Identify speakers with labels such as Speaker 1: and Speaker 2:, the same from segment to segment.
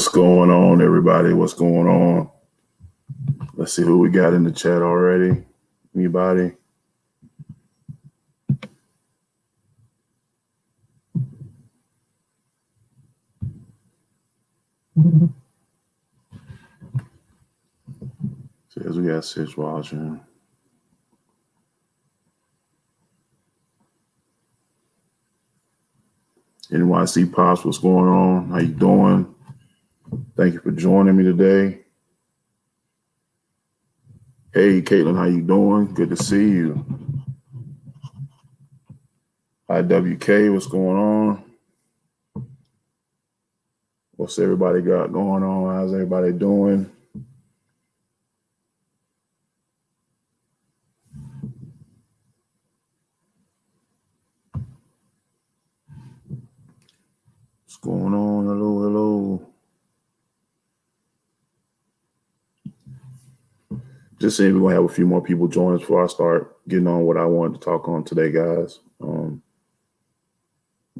Speaker 1: What's going on, everybody? What's going on? Let's see who we got in the chat already. Anybody? Says we got 6 watching. NYC Pops, what's going on? How you doing? Thank you for joining me today. Hey, Caitlin, how you doing? Good to see you. IWK, what's going on? What's everybody got going on? How's everybody doing? What's going on? Hello. Just saying we're going to have a few more people join us before I start getting on what I wanted to talk on today, guys.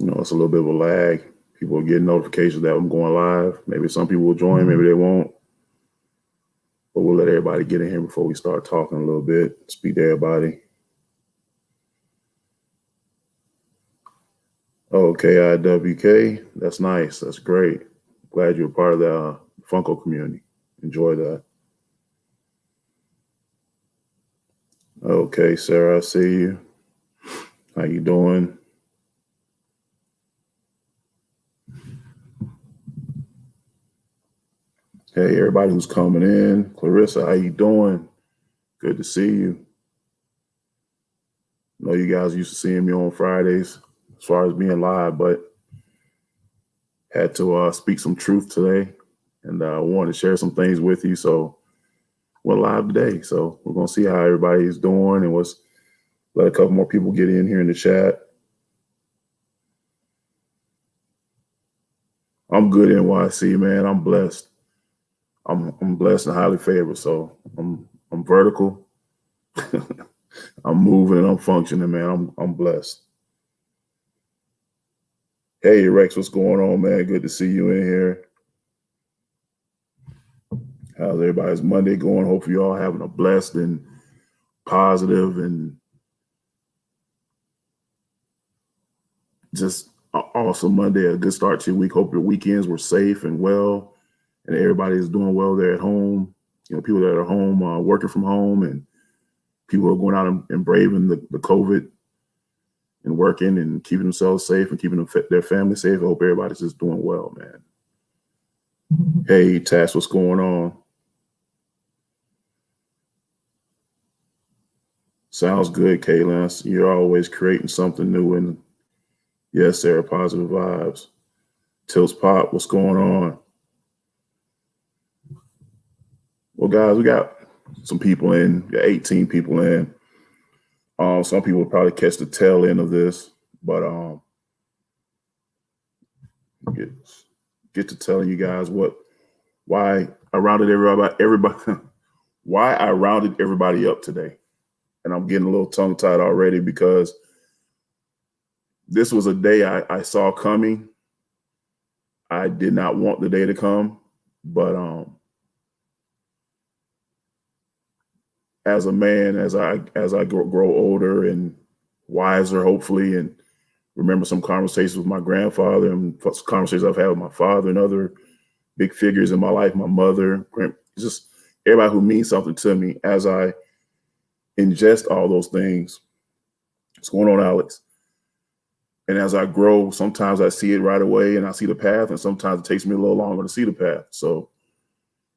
Speaker 1: It's a little bit of a lag. People will get notifications that I'm going live. Maybe some people will join, maybe they won't. But we'll let everybody get in here before we start talking a little bit. Speak to everybody. Okay, IWK. That's nice. That's great. Glad you're part of the Funko community. Enjoy that. Okay, Sarah, I see you. How you doing? Hey, everybody who's coming in. Clarissa, how you doing? Good to see you. I know you guys used to seeing me on Fridays as far as being live, but had to speak some truth today, and I wanted to share some things with you. So we're live today. So we're going to see how everybody's doing and let a couple more people get in here in the chat. I'm good, NYC, man. I'm blessed. I'm blessed and highly favored. So I'm vertical. I'm moving and I'm functioning, man. I'm blessed. Hey, Rex, what's going on, man? Good to see you in here. How's everybody's Monday going? Hopefully you all having a blessed and positive and just an awesome Monday, a good start to your week. Hope your weekends were safe and well, and everybody's doing well there at home. People that are home, working from home, and people are going out and braving the COVID and working and keeping themselves safe and keeping their family safe. I hope everybody's just doing well, man. Hey, Tash, what's going on? Sounds good, Kaylin. You're always creating something new. And yes, Sarah, positive vibes. Tilts Pop, what's going on? Well, guys, we got some people in. We got 18 people in. Some people will probably catch the tail end of this, but get to telling you guys why I rounded everybody up today. And I'm getting a little tongue-tied already because this was a day I saw coming. I did not want the day to come, but as a man, as I grow older and wiser, hopefully, and remember some conversations with my grandfather and conversations I've had with my father and other big figures in my life, my mother, just everybody who means something to me, as I ingest all those things. What's going on, Alex? And as I grow, sometimes I see it right away and I see the path, and sometimes it takes me a little longer to see the path. So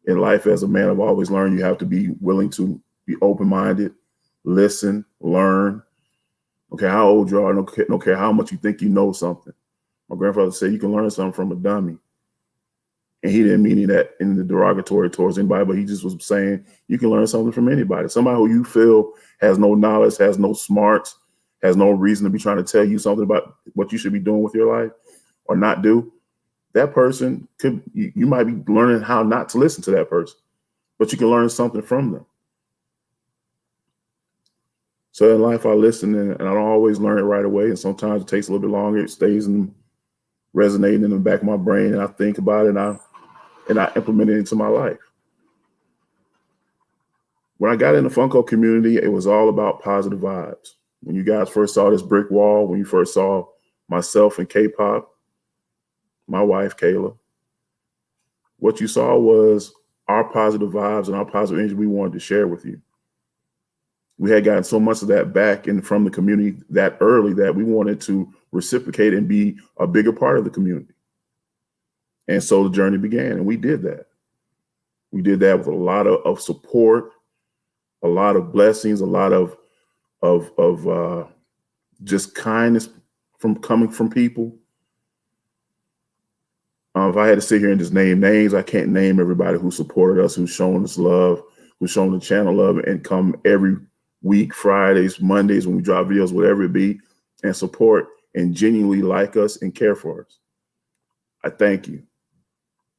Speaker 1: in life, as a man, I've always learned you have to be willing to be open-minded, listen, learn. Okay, how old you are, I don't care how much you think you know something. My grandfather said you can learn something from a dummy. And he didn't mean that in the derogatory towards anybody, but he just was saying you can learn something from anybody. Somebody who you feel has no knowledge, has no smarts, has no reason to be trying to tell you something about what you should be doing with your life or not do. That person you might be learning how not to listen to that person, but you can learn something from them. So in life, I listen and I don't always learn it right away. And sometimes it takes a little bit longer. It stays and resonating in the back of my brain. And I think about it and I and I implemented it into my life. When I got in the Funko community, it was all about positive vibes. When you guys first saw this brick wall, when you first saw myself and K-pop, my wife, Kayla, what you saw was our positive vibes and our positive energy we wanted to share with you. We had gotten so much of that back and from the community that early that we wanted to reciprocate and be a bigger part of the community. And so the journey began, and we did that. We did that with a lot of support, a lot of blessings, a lot of just kindness from coming from people. If I had to sit here and just name names, I can't name everybody who supported us, who's shown us love, who's shown the channel love, and come every week, Fridays, Mondays, when we drop videos, whatever it be, and support and genuinely like us and care for us. I thank you.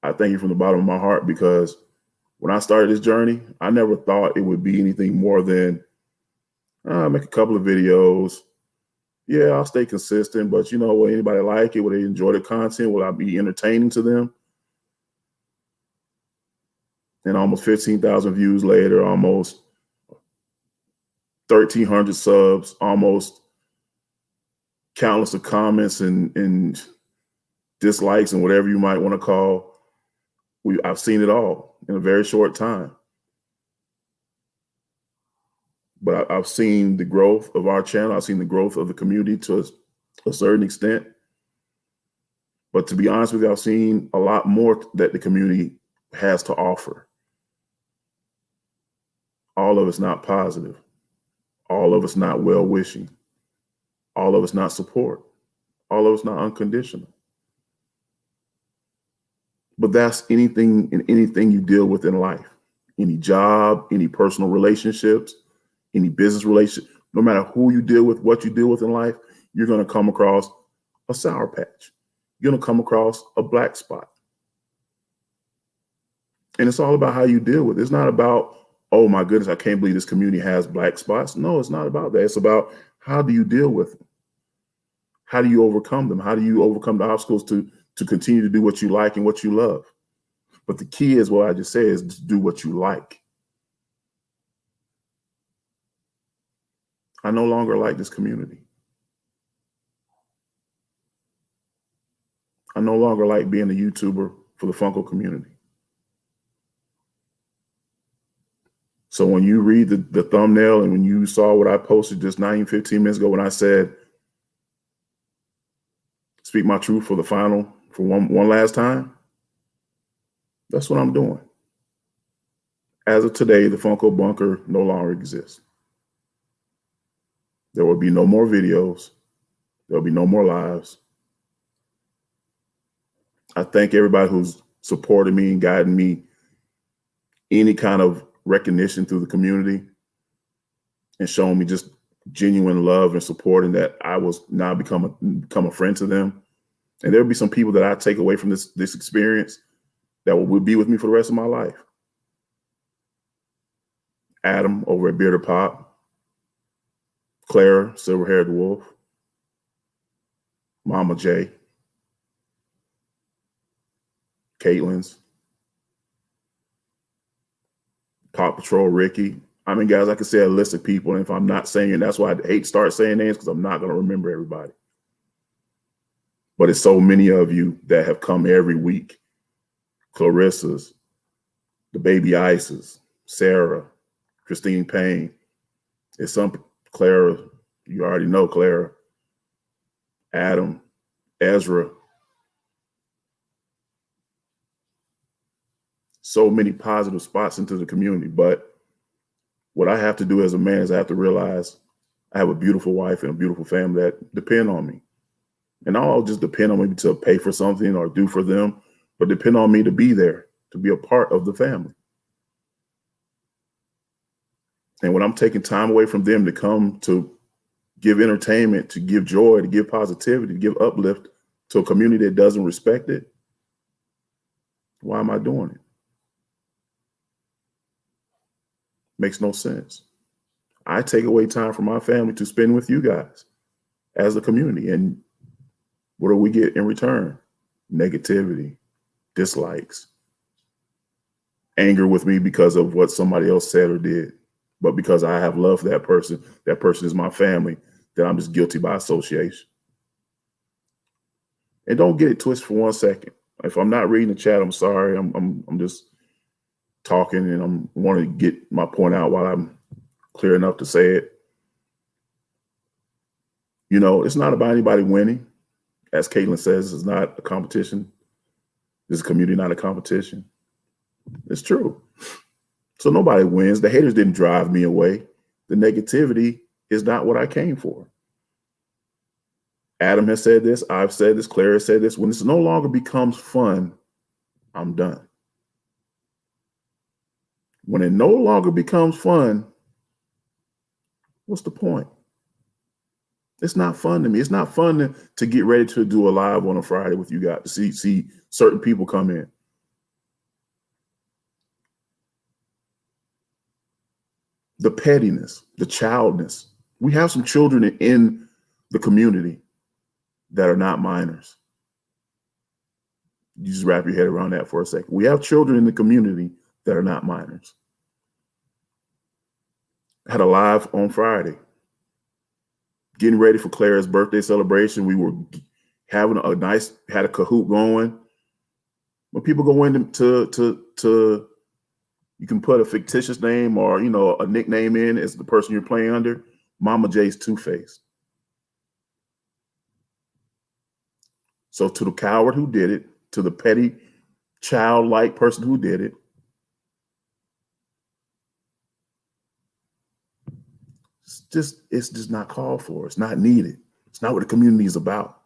Speaker 1: I thank you from the bottom of my heart, because when I started this journey, I never thought it would be anything more than make a couple of videos. Yeah, I'll stay consistent, but you know, will anybody like it? Will they enjoy the content? Will I be entertaining to them? And almost 15,000 views later, almost 1,300 subs, almost countless of comments and dislikes and whatever you might want to call. I've seen it all in a very short time. But I've seen the growth of our channel. I've seen the growth of the community to a certain extent. But to be honest with you, I've seen a lot more that the community has to offer. All of it's not positive. All of it's not well-wishing. All of it's not support. All of it's not unconditional. But that's anything and anything you deal with in life. Any job, any personal relationships, any business relationship, no matter who you deal with, what you deal with in life, you're going to come across a sour patch. You're going to come across a black spot. And it's all about how you deal with it. It's not about, oh my goodness, I can't believe this community has black spots. No, it's not about that. It's about, how do you deal with them? How do you overcome them? How do you overcome the obstacles to continue to do what you like and what you love? But the key is what I just said, is to do what you like. I no longer like this community. I no longer like being a YouTuber for the Funko community. So when you read the thumbnail and when you saw what I posted just 15 minutes ago, when I said, speak my truth for one last time, that's what I'm doing. As of today, the Funko Bunker no longer exists. There will be no more videos. There'll be no more lives. I thank everybody who's supported me and guided me any kind of recognition through the community and showing me just genuine love and support, and that I was now become a friend to them. And there'll be some people that I take away from this experience that will be with me for the rest of my life. Adam over at Bearded Pop, Clara, Silver-Haired Wolf, Mama J, Caitlin's, Pop Patrol Ricky. I mean, guys, I could say a list of people, and if I'm not saying it, that's why I hate to start saying names, because I'm not going to remember everybody. But it's so many of you that have come every week. Clarissa's, the Baby Ices, Sarah, Christine Payne. It's some Clara, you already know Clara, Adam, Ezra. So many positive spots into the community. But what I have to do as a man is I have to realize I have a beautiful wife and a beautiful family that depend on me. And I'll just depend on me to pay for something or do for them, but depend on me to be there, to be a part of the family. And when I'm taking time away from them to come to give entertainment, to give joy, to give positivity, to give uplift to a community that doesn't respect it, why am I doing it? Makes no sense. I take away time from my family to spend with you guys as a community. And what do we get in return? Negativity, dislikes, anger with me because of what somebody else said or did, but because I have love for that person is my family, then I'm just guilty by association. And don't get it twisted for 1 second. If I'm not reading the chat, I'm sorry. I'm just talking and I'm wanting to get my point out while I'm clear enough to say it. You know, it's not about anybody winning. As Caitlin says, it's not a competition. This is a community, not a competition. It's true. So nobody wins. The haters didn't drive me away. The negativity is not what I came for. Adam has said this. I've said this. Claire has said this. When this no longer becomes fun, I'm done. When it no longer becomes fun, what's the point? It's not fun to me. It's not fun to get ready to do a live on a Friday with you guys, to see certain people come in. The pettiness, the childness. We have some children in the community that are not minors. You just wrap your head around that for a second. We have children in the community that are not minors. I had a live on Friday, getting ready for Claire's birthday celebration. We were having had a Kahoot going. When people go into you can put a fictitious name or, you know, a nickname in as the person you're playing under. Mama J's Two-Face. So to the coward who did it, to the petty, childlike person who did it, it's just not called for. It's not needed. It's not what the community is about.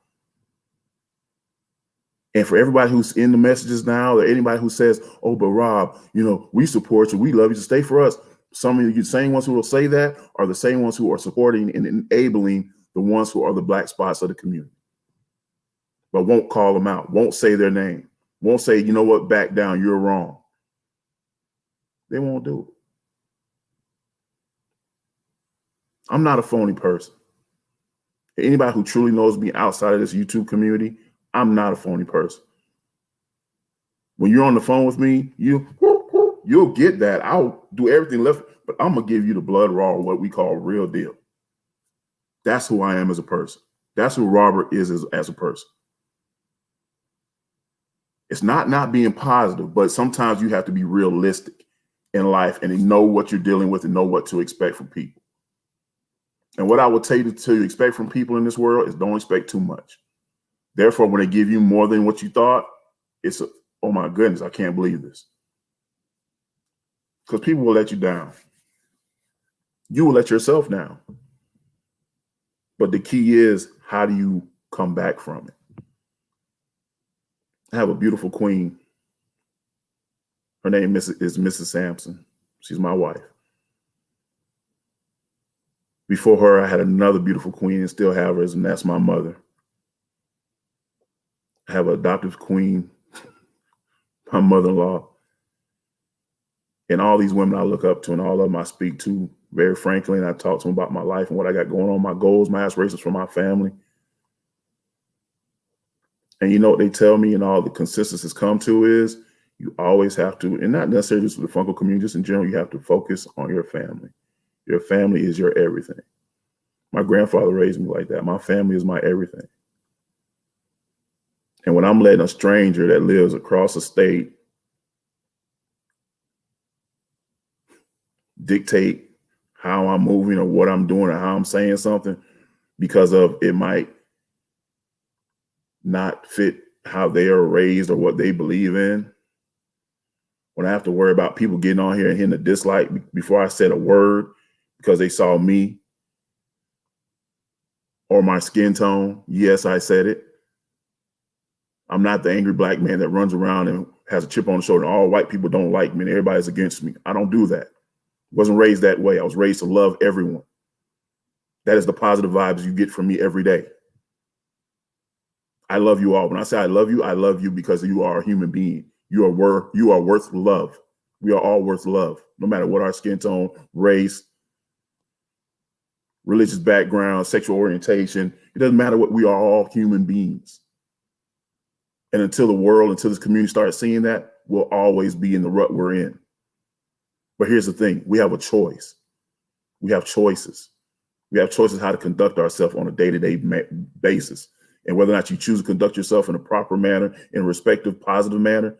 Speaker 1: And for everybody who's in the messages now, or anybody who says, oh, but Rob, you know, we support you, we love you, to stay for us. Some of you same ones who will say that are the same ones who are supporting and enabling the ones who are the black spots of the community, but won't call them out, won't say their name, won't say, you know what, back down, you're wrong. They won't do it. I'm not a phony person. Anybody who truly knows me outside of this YouTube community, I'm not a phony person. When you're on the phone with me, you'll get that. I'll do everything left, but I'm gonna give you the blood raw, what we call real deal. That's who I am as a person. That's who Robert is as a person. It's not being positive, but sometimes you have to be realistic in life and know what you're dealing with and know what to expect from people. And what I would tell you to expect from people in this world is don't expect too much. Therefore, when they give you more than what you thought, it's oh my goodness, I can't believe this. Because people will let you down. You will let yourself down. But the key is, how do you come back from it? I have a beautiful queen. Her name is Mrs. Sampson. She's my wife. Before her, I had another beautiful queen and still have her, and that's my mother. I have an adoptive queen, my mother-in-law, and all these women I look up to, and all of them I speak to very frankly, and I talk to them about my life and what I got going on, my goals, my aspirations for my family. And you know what they tell me, and all the consensus has come to is, you always have to, and not necessarily just with the Funko community, just in general, you have to focus on your family. Your family is your everything. My grandfather raised me like that. My family is my everything. And when I'm letting a stranger that lives across the state dictate how I'm moving or what I'm doing or how I'm saying something because of it might not fit how they are raised or what they believe in, when I have to worry about people getting on here and hitting a dislike before I said a word because they saw me or my skin tone, yes, I said it. I'm not the angry black man that runs around and has a chip on the shoulder. All white people don't like me and everybody's against me. I don't do that. Wasn't raised that way. I was raised to love everyone. That is the positive vibes you get from me every day. I love you all. When I say I love you because you are a human being. You are worth love. We are all worth love, no matter what our skin tone, race, religious background, sexual orientation. It doesn't matter what, we are all human beings. And until this community starts seeing that, will always be in the rut we're in. But here's the thing. We have a choice. We have choices. We have choices how to conduct ourselves on a day-to-day basis. And whether or not you choose to conduct yourself in a proper manner, in a respective, positive manner,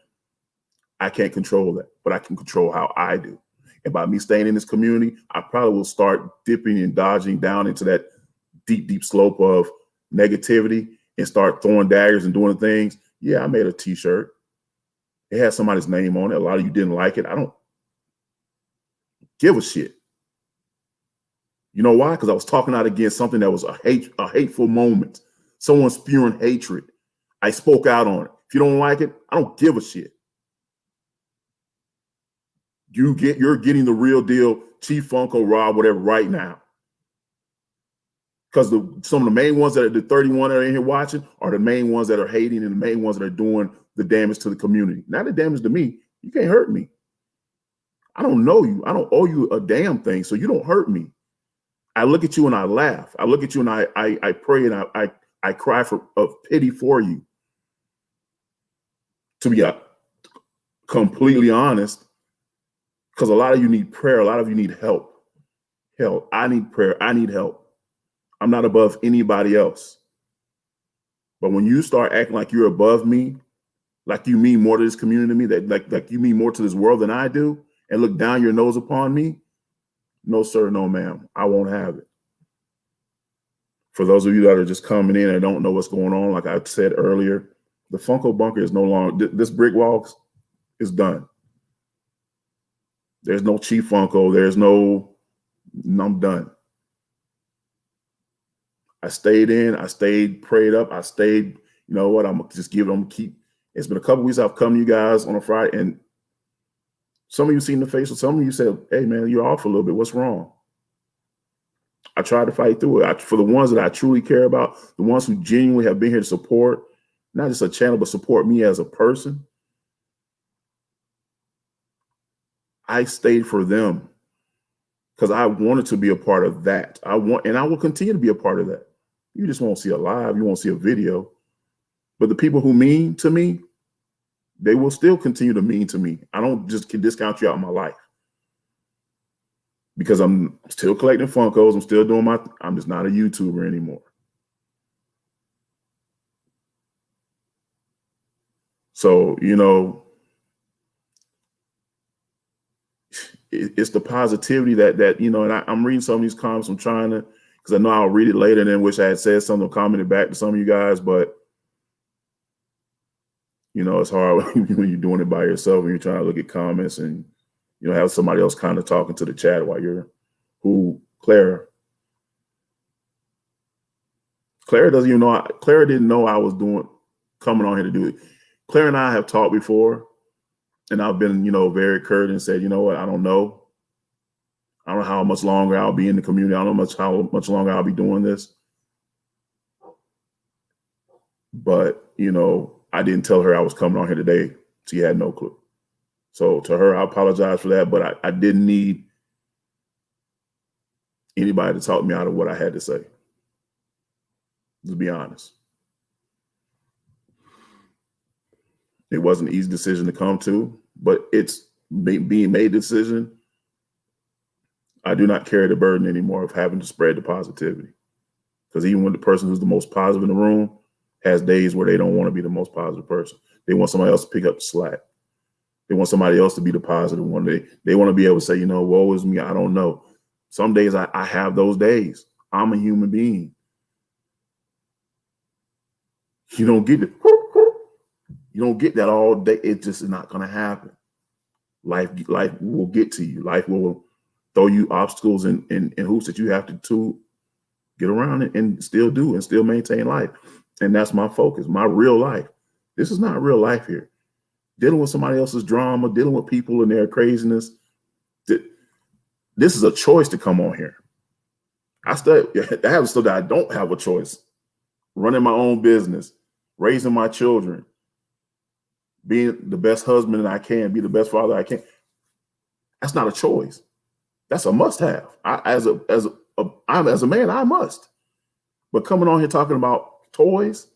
Speaker 1: I can't control that, but I can control how I do. And by me staying in this community, I probably will start dipping and dodging down into that deep, deep slope of negativity and start throwing daggers and doing things. Yeah, I made a t-shirt. It had somebody's name on it. A lot of you didn't like it. I don't give a shit. You know why? Because I was talking out against something that was a hateful moment. Someone spewing hatred. I spoke out on it. If you don't like it, I don't give a shit. You're getting the real deal, Chief Funko, Rob, whatever, right now. Because some of the main ones that are the 31 that are in here watching are the main ones that are hating and the main ones that are doing the damage to the community. Not the damage to me. You can't hurt me. I don't know you. I don't owe you a damn thing, so you don't hurt me. I look at you and I laugh. I look at you and I pray and I cry of pity for you. To be completely honest, because a lot of you need prayer. A lot of you need help. Hell, I need prayer. I need help. I'm not above anybody else. But when you start acting like you're above me, like you mean more to this community than me, that like you mean more to this world than I do, and look down your nose upon me, no, sir, no, ma'am, I won't have it. For those of you that are just coming in and don't know what's going on, like I said earlier, the Funko Bunker is no longer, this brick wall is done. There's no Chief Funko. I'm done. I stayed prayed up. I stayed, you know what, I'm just giving them, it's been a couple weeks I've come to you guys on a Friday, and some of you seen the face, some of you said, hey man, you're off a little bit. What's wrong? I tried to fight through it. For the ones that I truly care about, the ones who genuinely have been here to support, not just a channel, but support me as a person, I stayed for them because I wanted to be a part of that. And I will continue to be a part of that. You just won't see a live, you won't see a video. But the people who mean to me, they will still continue to mean to me. I don't just discount you out of my life. Because I'm still collecting Funkos. I'm still doing I'm just not a YouTuber anymore. So, you know, it's the positivity that you know, and I'm reading some of these comments. I'm trying to, because I know I'll read it later and then wish I had said something or commented back to some of you guys, but you know, it's hard when you're doing it by yourself and you're trying to look at comments and, you know, have somebody else kind of talking to the chat while Clara doesn't even know. Clara didn't know I was coming on here to do it. Clara and I have talked before, and I've been, you know, very curt and said, you know what, I don't know. I don't know how much longer I'll be in the community. I don't know how much longer I'll be doing this. But, you know, I didn't tell her I was coming on here today. She had no clue. So to her, I apologize for that, but I didn't need anybody to talk me out of what I had to say. To be honest. It wasn't an easy decision to come to, but it's being made a decision. I do not carry the burden anymore of having to spread the positivity. Because even when the person who's the most positive in the room has days where they don't want to be the most positive person. They want somebody else to pick up the slack. They want somebody else to be the positive one. They want to be able to say, you know, woe is me, I don't know. Some days I have those days. I'm a human being. You don't get it. You don't get that all day. It just is not going to happen. Life will get to you. Life will throw you obstacles and hoops that you have to get around and still do and still maintain life. And that's my focus, my real life. This is not real life here. Dealing with somebody else's drama, dealing with people and their craziness. This is a choice to come on here. I have stuff that I don't have a choice. Running my own business, raising my children, being the best husband that I can, be the best father I can. That's not a choice. That's a must-have. As a man, I must. But coming on here talking about toys,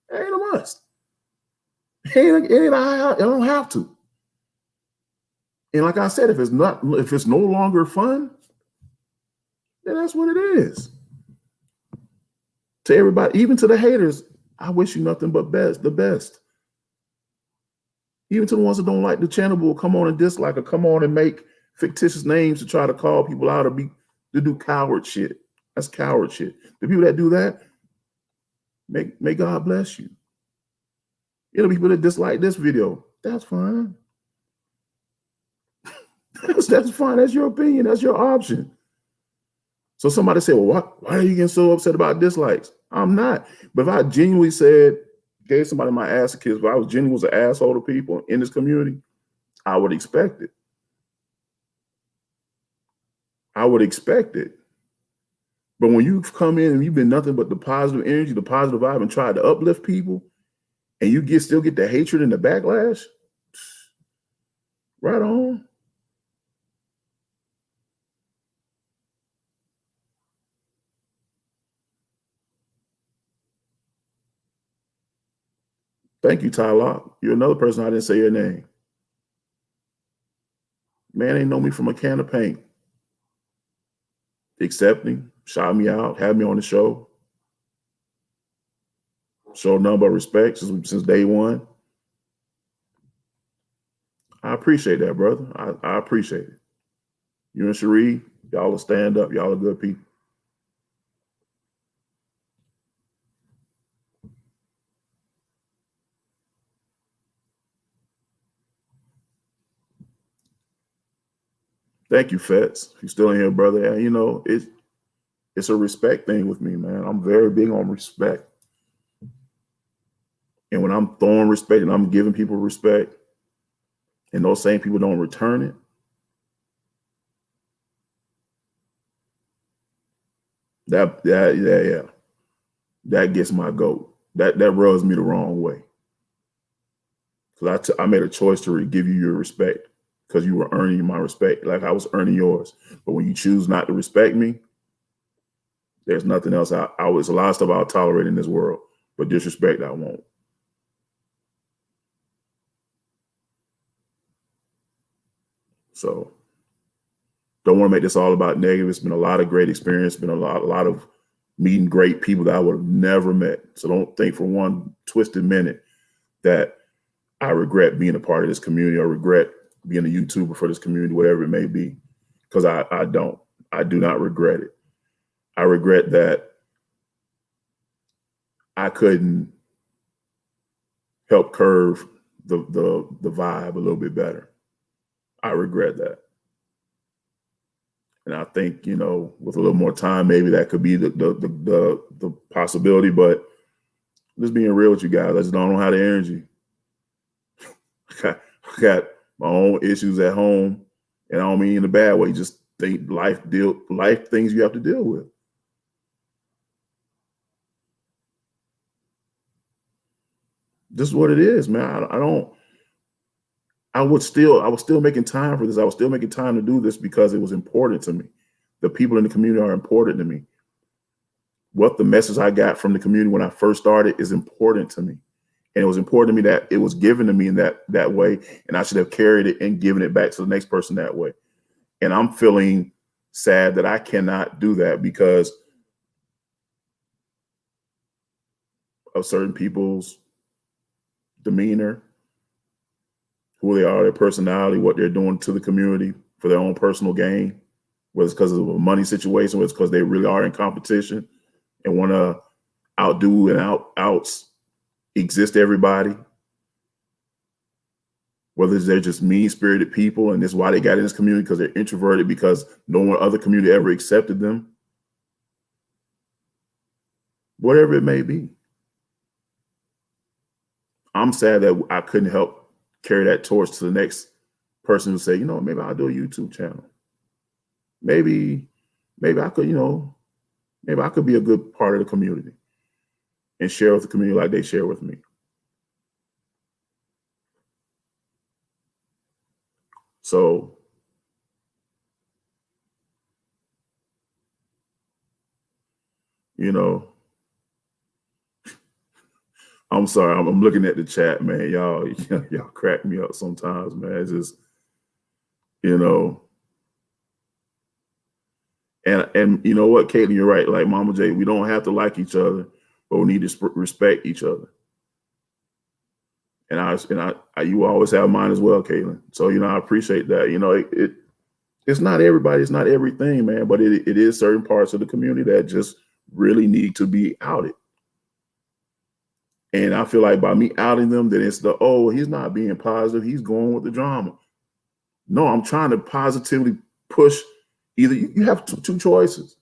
Speaker 1: it ain't a must. I don't have to. And like I said, if it's no longer fun, then that's what it is. To everybody, even to the haters, I wish you nothing but the best. Even to the ones that don't like the channel, will come on and dislike or come on and make fictitious names to try to call people out or to do coward shit. That's coward shit. The people that do that, may God bless you. It'll be people that dislike this video. That's fine. That's fine. That's your opinion. That's your option. So somebody said, well, why are you getting so upset about dislikes? I'm not. But if I genuinely gave somebody my ass to kiss, if I was genuinely an asshole to people in this community, I would expect it. I would expect it. But when you've come in and you've been nothing but the positive energy, the positive vibe, and tried to uplift people, and you still get the hatred and the backlash, right on. Thank you, Ty Locke. You're another person I didn't say your name. Man ain't know me from a can of paint. Accepting, shout me out, had me on the show. Show nothing but respect since day one. I appreciate that, brother. I appreciate it. You and Cherie, y'all will stand up. Y'all are good people. Thank you, Fetz. If you're still in here, brother, and you know, it's a respect thing with me, man. I'm very big on respect. And when I'm throwing respect and I'm giving people respect, and those same people don't return it, that gets my goat. That rubs me the wrong way. Because I made a choice to give you your respect because you were earning my respect like I was earning yours. But when you choose not to respect me, there's nothing else. I was a lot of stuff I'll tolerate in this world, but disrespect I won't. So don't want to make this all about negative. It's been a lot of great experience, been a lot of meeting great people that I would have never met. So don't think for one twisted minute that I regret being a part of this community or regret being a YouTuber for this community, whatever it may be, because I don't. I do not regret it. I regret that I couldn't help curve the vibe a little bit better. I regret that. And I think, you know, with a little more time, maybe that could be the possibility. But just being real with you guys, I just don't have the energy. I got my own issues at home, and I don't mean in a bad way. Just think life things you have to deal with. This is what it is, man. I was still making time for this. I was still making time to do this because it was important to me. The people in the community are important to me. What the message I got from the community when I first started is important to me. And it was important to me that it was given to me in that way. And I should have carried it and given it back to the next person that way. And I'm feeling sad that I cannot do that because of certain people's demeanor, who they are, their personality, what they're doing to the community for their own personal gain, whether it's because of a money situation, whether it's because they really are in competition and want to outdo and exist everybody, whether they're just mean-spirited people and this is why they got in this community because they're introverted because no one other community ever accepted them. Whatever it may be. I'm sad that I couldn't help carry that torch to the next person who say, you know, maybe I'll do a YouTube channel. Maybe I could, you know, maybe I could be a good part of the community and share with the community like they share with me. So you know, I'm sorry. I'm looking at the chat, man. Y'all crack me up sometimes, man. It's just you know. And you know what, Caitlin, you're right. Like Mama J, we don't have to like each other, but we need to respect each other. And you always have mine as well, Caitlin. So I appreciate that. It's not everybody, it's not everything, man, but it is certain parts of the community that just really need to be outed. And I feel like by me outing them, that it's he's not being positive, he's going with the drama. No, I'm trying to positively push. Either you have two choices.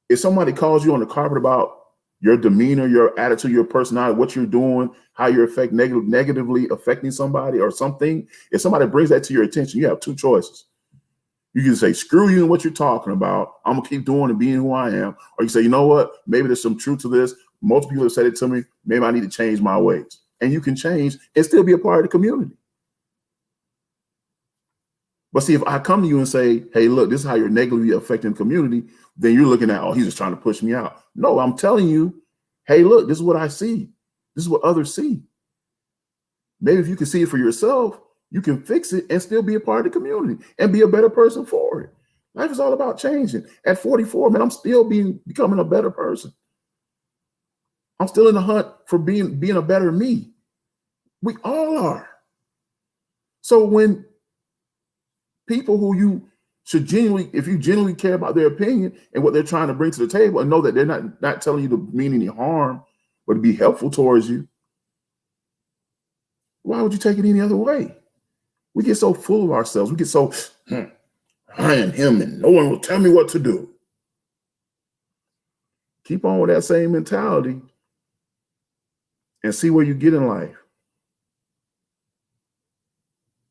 Speaker 1: If somebody calls you on the carpet about your demeanor, your attitude, your personality, what you're doing, how you're negatively affecting somebody or something, if somebody brings that to your attention, you have two choices. You can say, screw you and what you're talking about. I'm gonna keep doing and being who I am. Or you say, you know what? Maybe there's some truth to this. Most people have said it to me. Maybe I need to change my ways. And you can change and still be a part of the community. But see, if I come to you and say, hey, look, this is how you're negatively affecting the community, then you're looking at, he's just trying to push me out. No, I'm telling you, hey, look, this is what I see. This is what others see. Maybe if you can see it for yourself, you can fix it and still be a part of the community and be a better person for it. Life is all about changing. At 44, man, I'm still becoming a better person. I'm still in the hunt for being a better me. We all are. So when people who you should if you genuinely care about their opinion and what they're trying to bring to the table and know that they're not telling you to mean any harm, but to be helpful towards you, why would you take it any other way? We get so full of ourselves. We get so, I am him and no one will tell me what to do. Keep on with that same mentality and see where you get in life.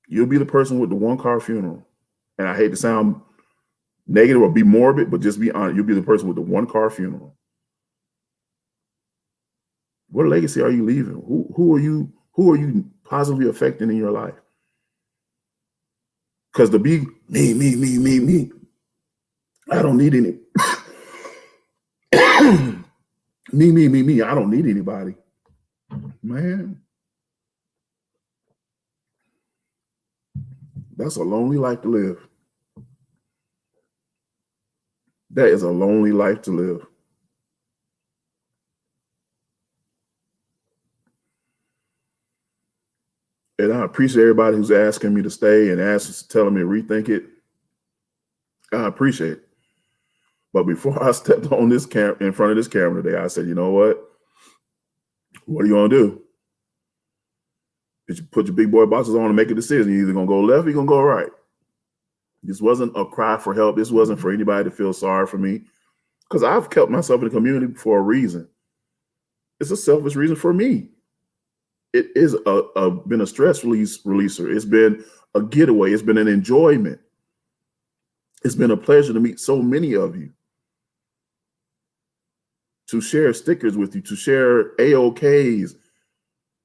Speaker 1: You'll be the person with the one-car funeral. And I hate to sound negative or be morbid, but just be honest. You'll be the person with the one-car funeral. What legacy are you leaving? Who are you positively affecting in your life? Because to be me, I don't need any. me, I don't need anybody. Man, that's a lonely life to live. That is a lonely life to live. And I appreciate everybody who's asking me to stay and telling me to rethink it. I appreciate it. But before I stepped on this in front of this camera today, I said, you know what? What are you gonna do? You put your big boy boxes on and make a decision. You're either gonna go left or you're gonna go right. This wasn't a cry for help. This wasn't for anybody to feel sorry for me. Because I've kept myself in the community for a reason. It's a selfish reason for me. It is been a stress releaser. It's been a getaway. It's been an enjoyment. It's been a pleasure to meet so many of you, to share stickers with you, to share AOKs,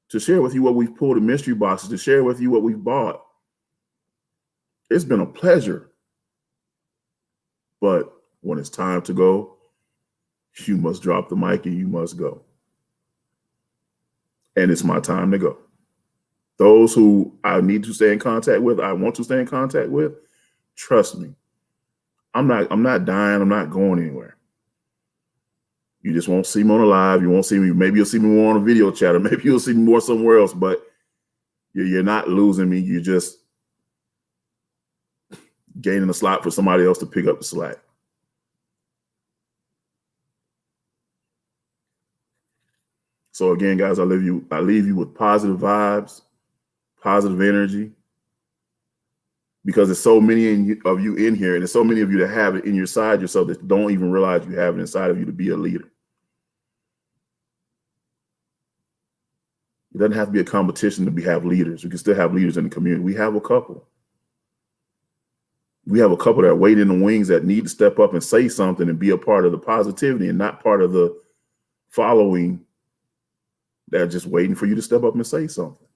Speaker 1: to share with you what we've pulled in mystery boxes, to share with you what we've bought. It's been a pleasure. But when it's time to go, you must drop the mic and you must go. And it's my time to go. Those who I need to stay in contact with, I want to stay in contact with, trust me. I'm not dying. I'm not going anywhere. You just won't see me on a live. You won't see me. Maybe you'll see me more on a video chat, or maybe you'll see me more somewhere else, but you're not losing me. You're just gaining a slot for somebody else to pick up the slack. So again, guys, I leave you with positive vibes, positive energy, because there's so many of you in here, and there's so many of you that have it in yourself that don't even realize you have it inside of you to be a leader. It doesn't have to be a competition to have leaders. We can still have leaders in the community. We have a couple. We have a couple that wait in the wings that need to step up and say something and be a part of the positivity and not part of the following. They're just waiting for you to step up and say something.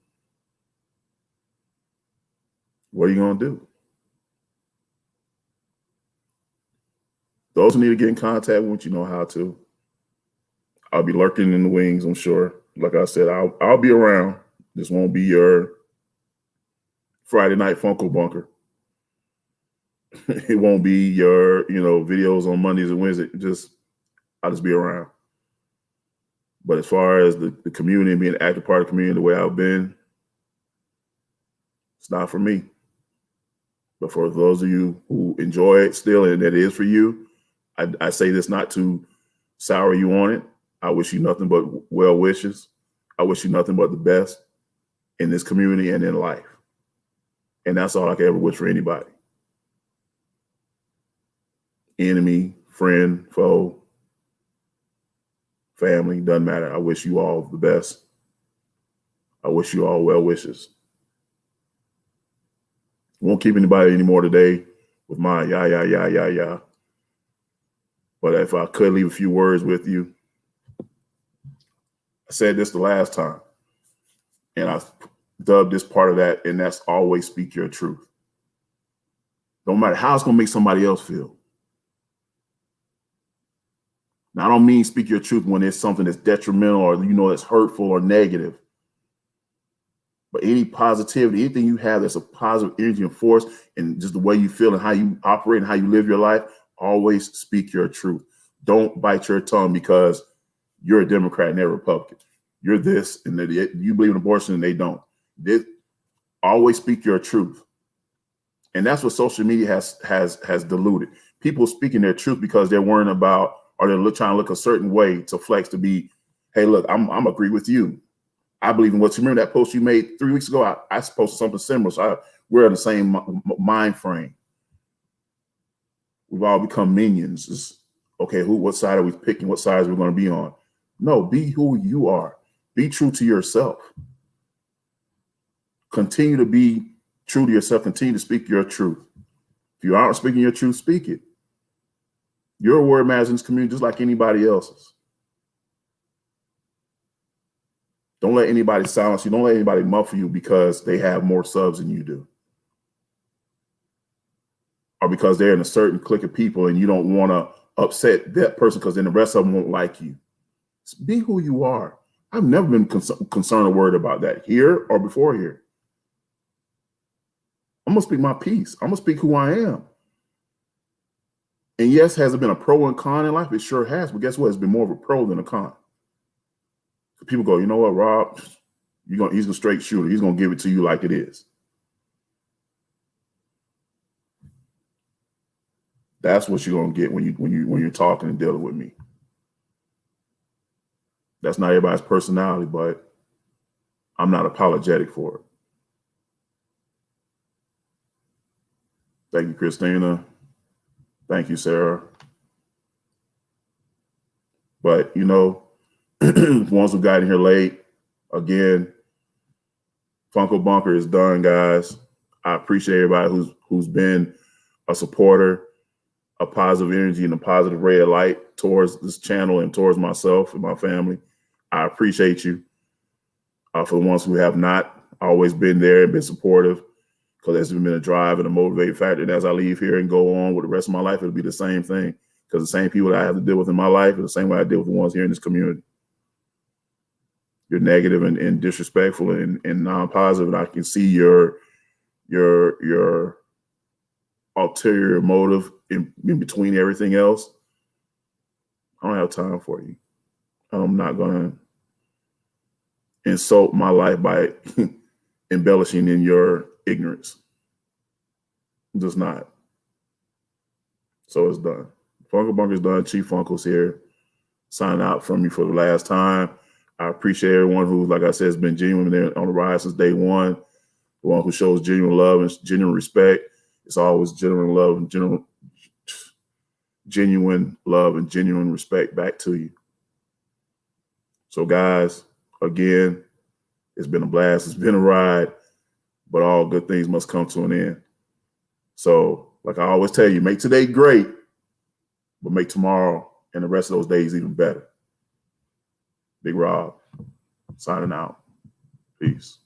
Speaker 1: What are you going to do? Those who need to get in contact with you know how to. I'll be lurking in the wings, I'm sure. Like I said, I'll be around. This won't be your Friday night Funko bunker. It won't be your, videos on Mondays and Wednesdays. I'll just be around. But as far as the community and being an active part of the community the way I've been, it's not for me. But for those of you who enjoy it still, and that is for you, I say this not to sour you on it. I wish you nothing but well wishes. I wish you nothing but the best in this community and in life. And that's all I can ever wish for anybody. Enemy, friend, foe, family, doesn't matter. I wish you all the best. I wish you all well wishes. Won't keep anybody anymore today with my yeah. But if I could leave a few words with you, I said this the last time, and I dubbed this part of that, and that's always speak your truth. No matter how it's going to make somebody else feel. Now, I don't mean speak your truth when it's something that's detrimental or, that's hurtful or negative. But any positivity, anything you have that's a positive energy and force and just the way you feel and how you operate and how you live your life, always speak your truth. Don't bite your tongue because you're a Democrat and they're a Republican. You're this and you believe in abortion and they don't. Always speak your truth. And that's what social media has diluted. People speaking their truth because they're worrying about or they're trying to look a certain way to flex to be, hey, look, I'm agree with you. I believe in what you remember that post you made 3 weeks ago. I posted something similar. So we're in the same mind frame. We've all become minions. It's, okay, what side are we picking? What sides we're going to be on? No, be who you are. Be true to yourself. Continue to be true to yourself. Continue to speak your truth. If you aren't speaking your truth, speak it. Your word matters in this community just like anybody else's. Don't let anybody silence you. Don't let anybody muffle you because they have more subs than you do. Or because they're in a certain clique of people and you don't want to upset that person because then the rest of them won't like you. Just be who you are. I've never been concerned or worried about that here or before here. I'm going to speak my piece. I'm going to speak who I am. And yes, has it been a pro and con in life? It sure has. But guess what? It's been more of a pro than a con. People go, you know what, Rob? He's a straight shooter. He's going to give it to you like it is. That's what you're going to get when you're talking and dealing with me. That's not everybody's personality, but I'm not apologetic for it. Thank you, Christina. Thank you, Sarah. But, ones who got in here late, again, Funko Bunker is done, guys. I appreciate everybody who's been a supporter, a positive energy and a positive ray of light towards this channel and towards myself and my family. I appreciate you. For the ones who have not always been there and been supportive, because there's been a drive and a motivating factor. And as I leave here and go on with the rest of my life, it'll be the same thing. Because the same people that I have to deal with in my life are the same way I deal with the ones here in this community. You're negative and disrespectful and non-positive, and I can see your ulterior motive in between everything else. I don't have time for you. I'm not going to insult my life by embellishing in your ignorance. Just not. So it's done. Funko Bunker's done. Chief Funko's here. Sign out from you for the last time. I appreciate everyone who, like I said, has been genuine there on the ride since day one. The one who shows genuine love and genuine respect. It's always genuine love and genuine love and genuine respect back to you. So, guys, again, it's been a blast. It's been a ride, but all good things must come to an end. So, like I always tell you, make today great, but make tomorrow and the rest of those days even better. Big Rob, signing out. Peace.